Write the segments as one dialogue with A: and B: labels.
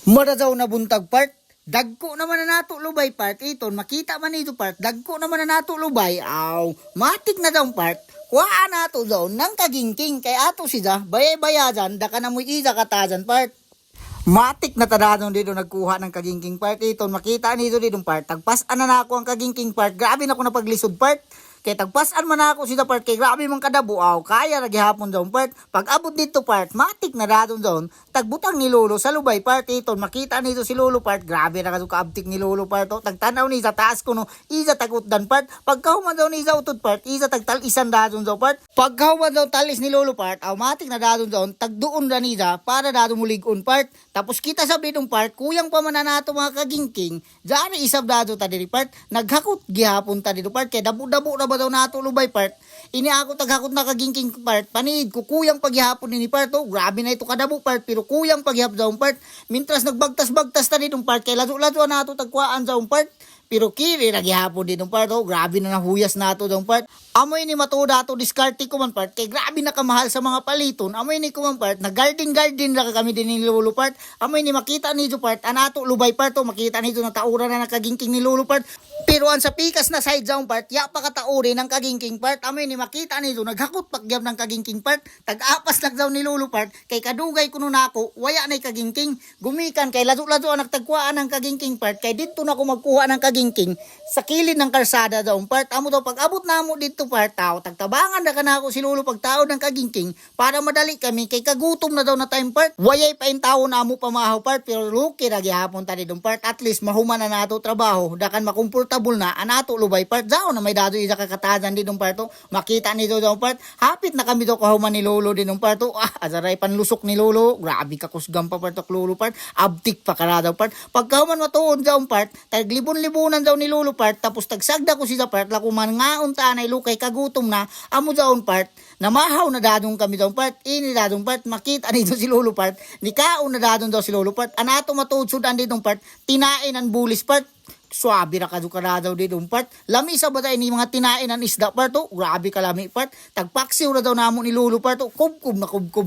A: Maradaw na buntag part. Dagko naman na nato lubay part. Iton, makita man ito part. Dagko naman na nato lubay. Aw, matik na daw part. Kuhaan nato daw nang kagingking. Kay ato siya, bayay-bayajan, daka na mo iza katajan part. Matik na tadadong dito nagkuha ng kagingking part. Iton, makita nito dito part. Tagpasan na ako ang kagingking part. Grabe na ako napaglisod part. Kay tagpasan man ako sida part kay grabe man kadabo aw kaya ra gihapon daw part. Pag abot dito part, matik na dadon daw. Tagbutang ni Lolo sa lubay part iton makita nito si Lolo part. Grabe ra kadto kaabtik ni Lolo part. Tagtanaw ni sa taas ko no. Iza tagutdan part. Pagkahuman daw ni sa utod part, iza tagtal isan dadon daw part. Pagkahuman daw talis ni Lolo part, aw matik na dadon daw tagduon ra niya para dadon muligon part. Tapos kita sa bidong part, kuyang pa man nato mga kagingking. Diyan isab dado ta diri part. Naghakot gihapon ta dito part kay dabo-dabo ra daw nato lubay part. Ini ako taghakot na kagingking part. Panid ko kuyang paghihapon ni part. Oh, grabe na ito kadabo part pero kuyang paghihap daw part. Mintras nagbagtas-bagtas ta ditong part kay lazo-lazo nato tagkuan daw part. Pero kiri ra gihapon ditong part. Oh, grabe na nahuyas nato daw part. Amoy ni matuda to diskarte ko man part kay grabe na kamahal sa mga paliton. Amoy ni ko man part na garden ra kami din ni Lolo part. Amoy ni makita nito part anato lubay part to makita nito na taura na kagingking ni Lolo part. Pero an sa pikas na side zone part, ya pa katauri ng kagingking part. Amoy ni makita nito, naghakot pagyam ng kagingking part. Tag-apas nagdaw ni Lolo part. Kay kadugay kuno nako, waya na kagingking. Gumikan kay lazo-lazo ang nagtagkuan ng kagingking part. Kay dito na ko magkuha ng kagingking sa kilid ng karsada daw part. Amo daw pag abot na mo dito part, tao tagtabangan na kanako si Lolo pagtao ng kagingking para madali kami kay kagutom na daw na time part. Wayay pa in tao na mo pamahaw part pero luki ra gihapon ta didong part. At least mahuman na nato trabaho, dakan makomportable na anato lubay part daw na may dado isa kakatajan didong part to. Makita nito daw part, hapit na kami daw kahuman ni Lolo didong part to. Azaray panlusok ni Lolo, grabe ka kusgam pa part to Lolo part, abtik pa kara daw part. Pagkahuman matuon daw part, taglibon-libonan daw ni Lolo part, tapos tagsagda ko siya part, lako man nga unta na ilukay kagutom na, amo daw part, namahaw na dadong kami daw part, ini dadong part, makita nito si Lolo part, nikaon na dadong daw si Lolo part, anato matuod sudan ditong part, tinain ang bulis part, swabe ra kadto kada daw ditong part. Lami sa batay ni mga tinain ang isda part to. Grabe ka lami part. Tagpaksiw ra daw namo ni Lolo part to. Kubkub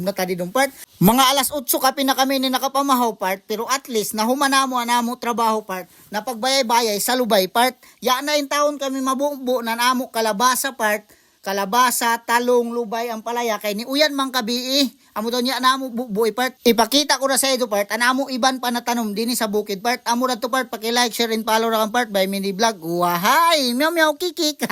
A: na ta ditong part. Mga alas 8 kapi na kami ni nakapamahaw part pero at least nahuman namo trabaho part. Napagbayay-bayay sa lubay part. Ya na in taon kami mabungbo na namo kalabasa part. Kalabasa, talong, lubay, ang palaya kay ni uyan mang kabii. Amo daw niya namo buoy part. Ipakita ko na sa ito part. Anamo iban pa na tanom din sa bukid part. Amo ra to part paki-like, share and follow ra kang part by Mini Vlog. Wahay, meow meow kikik.